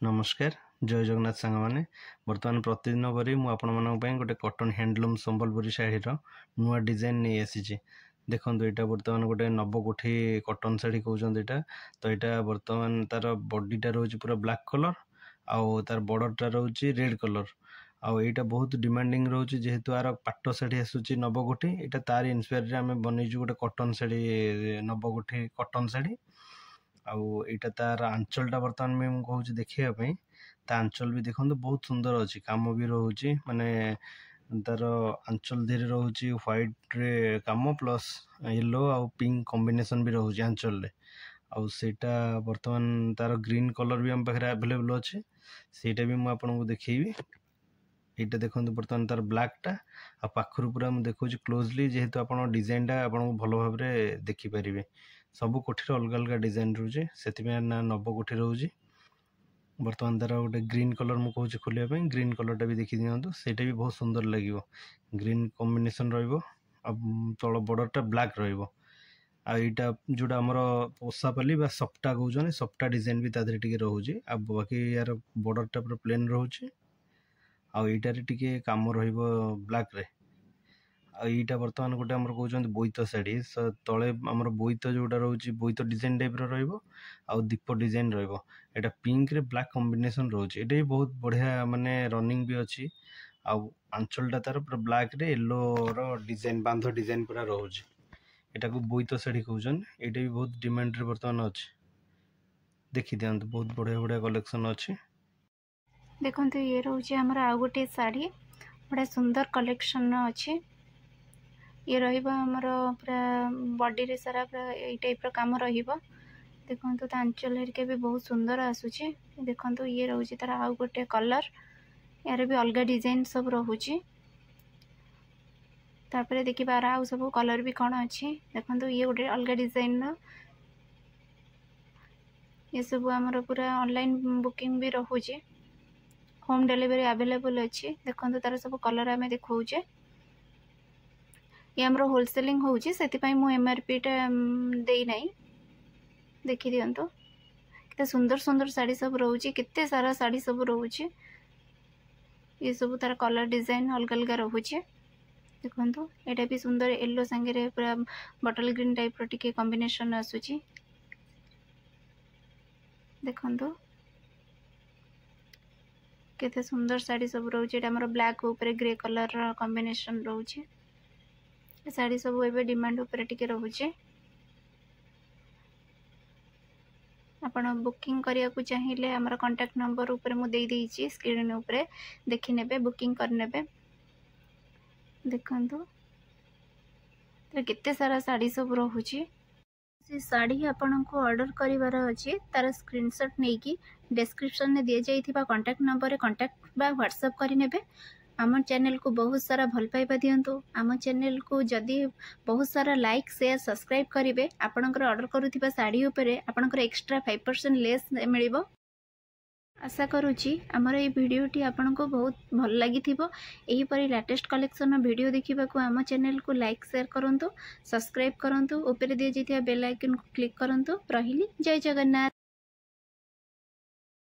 नमस्कार जय जगन्नाथ सांग मैंने बर्तमान प्रतिदिन परी मुझे गोटे कॉटन हैंडलूम संबलपुरी शाढ़ीर नुआ डिजाइन नहीं आसी देखो यहाँ बर्तमान गोटे नवकोठी कॉटन शाढ़ी कहते यहाँ तो यहाँ बर्तमान तार बॉडीटा रोचे पूरा ब्लैक कलर आउ तार बॉर्डरटा रोचे रेड कलर आउ यहाँ बहुत डिमांडिंग रोचे जेहेतु आर पाट शाढ़ी आसूची नवकोठी यहाँ तार इन्स्पायर आम बनईचु गोटे कॉटन शाढ़ी नवकोठी कॉटन शाढ़ी आउ यहाँ तार आंचलटा बर्तमान भी मुझे कहूँ देखापी ता आंचल भी देखो बहुत सुंदर अच्छी कम भी रोचे माने तार आंचल धीरे रोचे व्हाइट रे कम प्लस येलो आउ पिंक कॉम्बिनेशन भी रोचे आंचल रे आउ सेटा बर्तमान तार ग्रीन कलर भी आम पाखे अवेलेबल अच्छे सेटा भी मुझे आपको देखी यहाँ देखो बर्तमान तार ब्लैकटा आ पाखर पूरा मुझे देखा क्लोजली जेहेतु आप डिजाइनटा आपको भल भाव में देखिपारे सब कोठी अलग अलग डिजाइन रोचे से ना नवकोठी रोचे बर्तमान तार गोटे ग्रीन कलर मुझे कहूँ खोलिया ग्रीन कलरटा भी देखी दिखाँ सेटा भी बहुत सुंदर लगे ग्रीन कॉम्बिनेशन तल बॉर्डरटा ब्लैक रहा जोटा आमर ओसापाली सप्टा कहते सप्टा डिजाइन भी तादे टे रोचे आ बाकी यार बॉर्डरटा पूरा प्लेन रोचे आईटार टे कम ब्लैक रे आईटा बर्तमान गोटे आम कहते बोईत शाढ़ी तले आमर बोईत जोटा रोचे बोईत डिजाइन टाइप आउ दीप डिजाइन रहा पिंक रे ब्लैक कॉम्बिनेशन रोचे ये भी बहुत बढ़िया माने रनिंग भी अच्छी आउ आंचलटा तार पूरा ब्लैक रे येलो रो डिजाइन बांध डिजाइन पूरा रोचे यहाँ को बोईत शाढ़ी कहते ये भी बहुत डिमांड रे बर्तमान अच्छे देखी दिखाँ बहुत बढ़िया बढ़िया कलेक्शन अच्छी देखो ये रोचे आमर आउ गोटे शाढ़ी बड़ा सुंदर कलेक्शन अच्छे ये रमर पूरा बॉडी रे सारा पूरा ये टाइप काम देखो तो आंचल हरिका भी बहुत सुंदर आसूचे देखो ये रोचे तार आउ गोटे कलर यार भी अलग डिजाइन सब रोचे तापर देखिए आउ सब कलर भी कौन अच्छी देखो ये गोटे अलग डिजाइन ये सब आमर पूरा ऑनलाइन बुकिंग भी रोचे होम डिलीवरी अवेलेबल अच्छी देखो तार सब कलर आम देखौचे ये आमर होलसेलिंग होउची सेतिपाई मु एमआरपी टा देई नाही देखि दियंतो किते सुंदर सुंदर साड़ी सब रोची किते सारा साड़ी सब रोची ये सब तार कलर डिजाइन अलग अलग रोचे देखो एटा भी सुंदर येलो संगे रे पूरा बटल ग्रीन टाइप रो टिके कॉम्बिनेशन आसुची देखो केते सुंदर साड़ी सब रोचे एटा हमर ब्लैक ऊपर ग्रे कलर रो कॉम्बिनेशन रोचे साड़ी सब एबे डिमांड ऊपर टिके रोचे आपण बुकिंग करिया को चाहिए हमर कांटेक्ट नंबर ऊपर मु देई देइची स्क्रीन ऊपर देखि नेबे बुकिंग कर नेबे देखंतु तो केते सारा साड़ी सब रोहुची से साड़ी आपन को ऑर्डर करिवार अछि तार स्क्रीनशॉट नै कि डिस्क्रिप्शन में दिए जाइथिबा कांटेक्ट नंबर रे कांटेक्ट बा व्हाट्सएप करि नेबे आम चैनल को बहुत सारा भल पाइबा दियंतु आम चैनल को जदि बहुत सारा लाइक शेयर सब्सक्राइब करेंगे आपणकर ऑर्डर करुथिबा साड़ी उपरे आपणकर एक्स्ट्रा 5% लेस मिलिबो आशा करुच्ची आमर ये भिडियोटी आपन को बहुत भल लगी यही परी लेटेस्ट कलेक्शन वीडियो देखा आम चैनल को लाइक शेयर करंतु सब्सक्राइब करंतु ऊपर दिए जाइथिबा बेल आइकन को क्लिक करंतु रहिली जय जगन्नाथ।